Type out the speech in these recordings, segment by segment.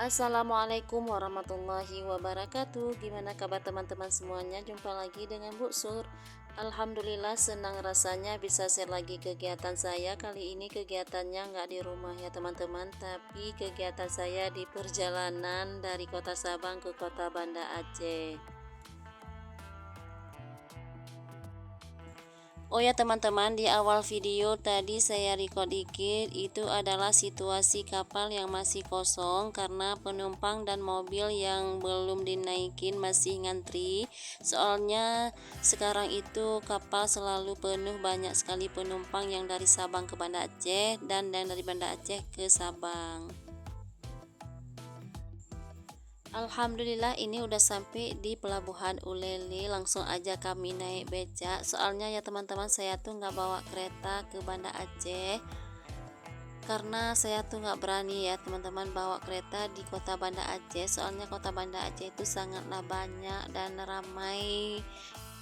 Assalamualaikum warahmatullahi wabarakatuh. Gimana kabar teman-teman semuanya? Jumpa lagi dengan Bu Sur. Alhamdulillah senang rasanya bisa share lagi kegiatan saya. Kali ini kegiatannya nggak di rumah ya teman-teman, tapi kegiatan saya di perjalanan dari kota Sabang ke kota Banda Aceh. Oh ya teman-teman, di awal video tadi saya record dikit, itu adalah situasi kapal yang masih kosong karena penumpang dan mobil yang belum dinaikin masih ngantri. Soalnya sekarang itu kapal selalu penuh, banyak sekali penumpang yang dari Sabang ke Banda Aceh dan yang dari Banda Aceh ke Sabang. Alhamdulillah ini udah sampai di pelabuhan Ulele, langsung aja kami naik becak. Soalnya ya teman-teman, saya tuh nggak bawa kereta ke Banda Aceh karena saya tuh nggak berani ya teman-teman bawa kereta di kota Banda Aceh. Soalnya kota Banda Aceh itu sangatlah banyak dan ramai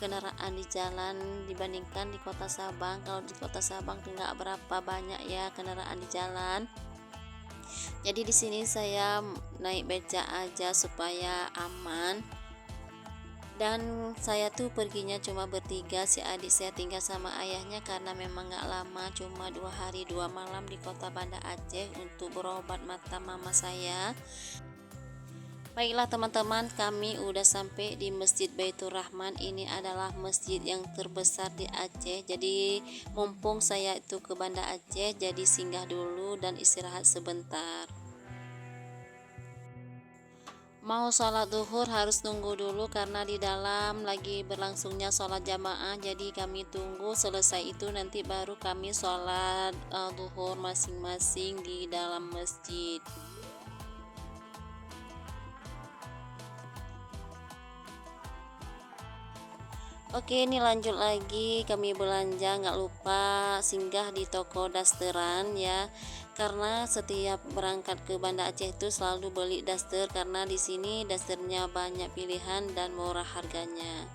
kendaraan di jalan dibandingkan di kota Sabang. Kalau di kota Sabang tuh nggak berapa banyak ya kendaraan di jalan. Jadi di sini saya naik becak aja supaya aman. Dan saya tuh perginya cuma bertiga, si adik saya tinggal sama ayahnya karena memang gak lama, cuma 2 hari 2 malam di kota Banda Aceh untuk berobat mata mama saya. Baiklah teman-teman, kami udah sampai di Masjid Baitur Rahman. Ini adalah masjid yang terbesar di Aceh. Jadi mumpung saya itu ke Banda Aceh, jadi singgah dulu dan istirahat sebentar. Mau sholat duhur harus tunggu dulu karena di dalam lagi berlangsungnya sholat jamaah, jadi kami tunggu selesai itu nanti baru kami sholat duhur masing-masing di dalam masjid. Oke, ini lanjut lagi kami belanja, nggak lupa singgah di toko dasteran ya. Karena setiap berangkat ke Banda Aceh itu selalu beli daster karena di sini dasternya banyak pilihan dan murah harganya.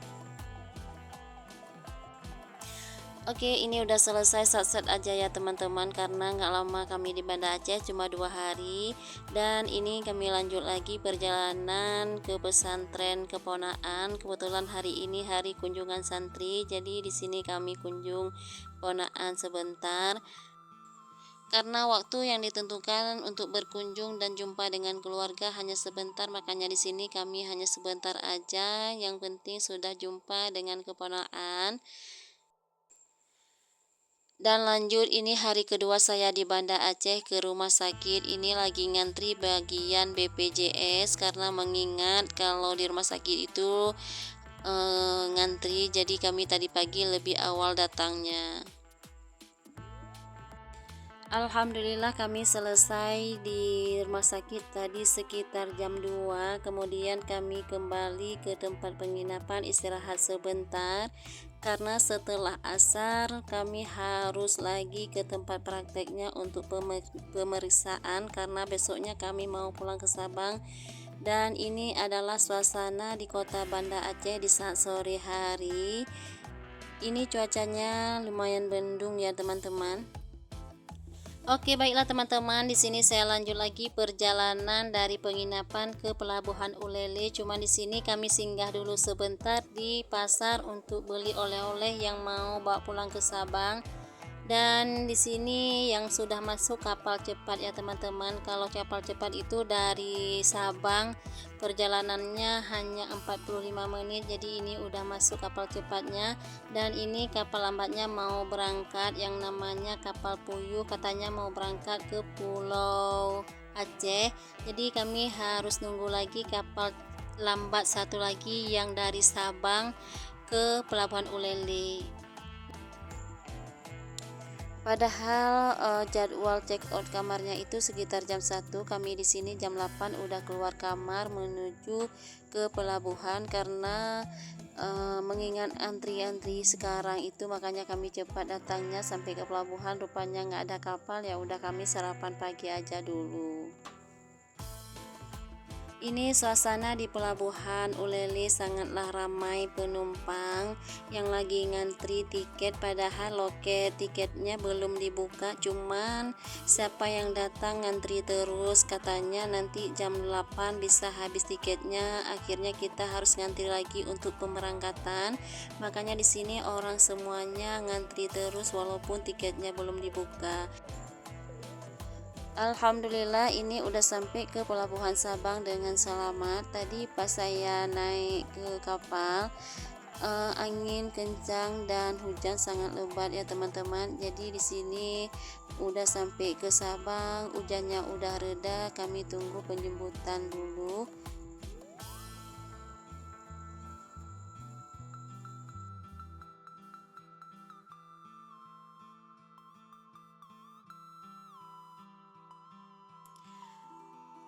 Oke, ini udah selesai, sat-sat aja ya teman-teman karena nggak lama kami di Banda Aceh, cuma 2 hari. Dan ini kami lanjut lagi perjalanan ke pesantren keponaan. Kebetulan hari ini hari kunjungan santri, jadi di sini kami kunjung ponaan sebentar. Karena waktu yang ditentukan untuk berkunjung dan jumpa dengan keluarga hanya sebentar, makanya di sini kami hanya sebentar aja. Yang penting sudah jumpa dengan keponaan. Dan lanjut, ini hari kedua saya di Banda Aceh ke rumah sakit. Ini lagi ngantri bagian BPJS karena mengingat kalau di rumah sakit itu ngantri, jadi kami tadi pagi lebih awal datangnya. Alhamdulillah kami selesai di rumah sakit tadi sekitar jam 2. Kemudian kami kembali ke tempat penginapan istirahat sebentar. Karena setelah asar kami harus lagi ke tempat prakteknya untuk pemeriksaan karena besoknya kami mau pulang ke Sabang. Dan ini adalah suasana di kota Banda Aceh di saat sore hari. Ini cuacanya lumayan mendung ya teman-teman. Oke, baiklah teman-teman, di sini saya lanjut lagi perjalanan dari penginapan ke pelabuhan Ulele. Cuma di sini kami singgah dulu sebentar di pasar untuk beli oleh-oleh yang mau bawa pulang ke Sabang. Dan di sini yang sudah masuk kapal cepat ya teman-teman. Kalau kapal cepat itu dari Sabang perjalanannya hanya 45 menit. Jadi ini udah masuk kapal cepatnya. Dan ini kapal lambatnya mau berangkat yang namanya kapal Puyuh, katanya mau berangkat ke Pulau Aceh. Jadi kami harus nunggu lagi kapal lambat satu lagi yang dari Sabang ke Pelabuhan Ulele. Padahal jadwal check out kamarnya itu sekitar jam 1. Kami di sini jam 8 udah keluar kamar menuju ke pelabuhan karena mengingat antri-antri sekarang itu, makanya kami cepat datangnya sampai ke pelabuhan. Rupanya nggak ada kapal, ya udah kami sarapan pagi aja dulu. Ini suasana di pelabuhan Ulele sangatlah ramai penumpang yang lagi ngantri tiket, padahal loket tiketnya belum dibuka, cuman siapa yang datang ngantri terus, katanya nanti jam 8 bisa habis tiketnya, akhirnya kita harus ngantri lagi untuk pemberangkatan. Makanya di sini orang semuanya ngantri terus walaupun tiketnya belum dibuka. Alhamdulillah ini udah sampai ke pelabuhan Sabang dengan selamat. Tadi pas saya naik ke kapal, angin kencang dan hujan sangat lebat ya teman-teman. Jadi di sini udah sampai ke Sabang, hujannya udah reda, kami tunggu penjemputan dulu.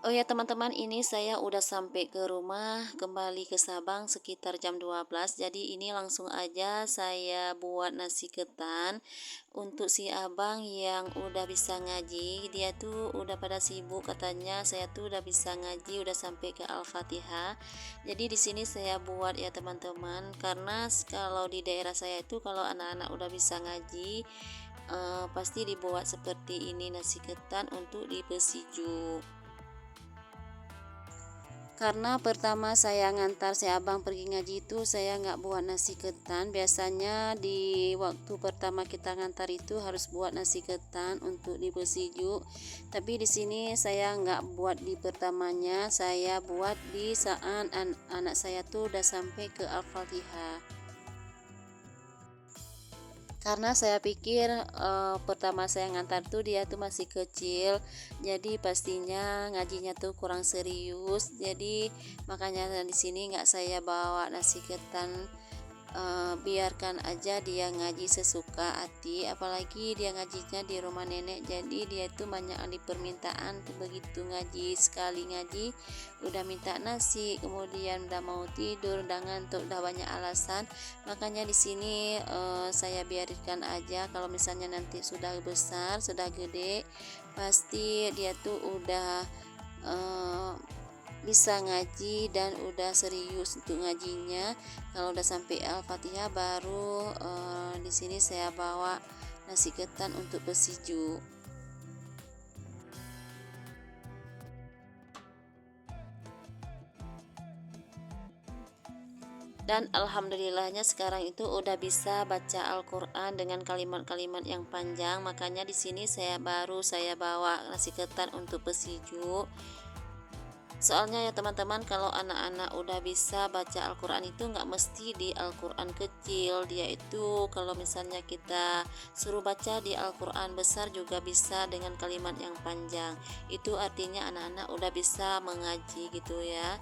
Oh ya teman-teman, ini saya udah sampai ke rumah, kembali ke Sabang sekitar jam 12. Jadi ini langsung aja saya buat nasi ketan untuk si abang yang udah bisa ngaji. Dia tuh udah pada sibuk katanya, saya tuh udah bisa ngaji, udah sampai ke Al-Fatihah. Jadi di sini saya buat ya teman-teman, karena kalau di daerah saya itu kalau anak-anak udah bisa ngaji, pasti dibuat seperti ini nasi ketan untuk dipesiju. Karena pertama saya ngantar si abang pergi ngaji itu saya nggak buat nasi ketan. Biasanya di waktu pertama kita ngantar itu harus buat nasi ketan untuk dibesiju. Tapi di sini saya nggak buat di pertamanya, saya buat di saat anak saya tuh udah sampai ke Al-Fatihah. Karena saya pikir pertama saya ngantar tuh dia tuh masih kecil, jadi pastinya ngajinya tuh kurang serius, jadi makanya di sini nggak saya bawa nasi ketan. Biarkan aja dia ngaji sesuka hati, apalagi dia ngajinya di rumah nenek, jadi dia itu banyak di permintaan. Begitu ngaji, sekali ngaji udah minta nasi, kemudian udah mau tidur, udah ngantuk, udah banyak alasan. Makanya di sini saya biarkan aja. Kalau misalnya nanti sudah besar, sudah gede, pasti dia tuh udah eh, bisa ngaji dan udah serius untuk ngajinya. Kalau udah sampai Al-Fatihah baru di sini saya bawa nasi ketan untuk pesiju. Dan alhamdulillahnya sekarang itu udah bisa baca Al-Qur'an dengan kalimat-kalimat yang panjang. Makanya di sini saya bawa nasi ketan untuk pesiju. Soalnya ya teman-teman, kalau anak-anak udah bisa baca Al-Quran itu nggak mesti di Al-Quran kecil. Dia itu kalau misalnya kita suruh baca di Al-Quran besar juga bisa dengan kalimat yang panjang. Itu artinya anak-anak udah bisa mengaji gitu ya.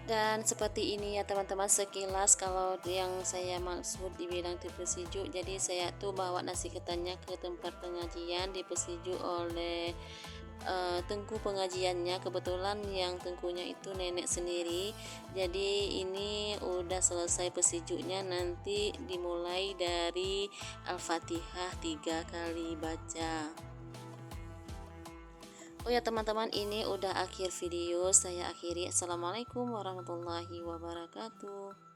Dan seperti ini ya teman-teman, sekilas kalau yang saya maksud dibilang di Pesiju. Jadi saya tuh bawa nasi ketannya ke tempat pengajian di Pesiju oleh tengku pengajiannya. Kebetulan yang tengkunya itu nenek sendiri, jadi ini udah selesai pesijunya, nanti dimulai dari Al-Fatihah 3 kali baca. Oh ya teman-teman, ini udah akhir video, saya akhiri. Assalamualaikum warahmatullahi wabarakatuh.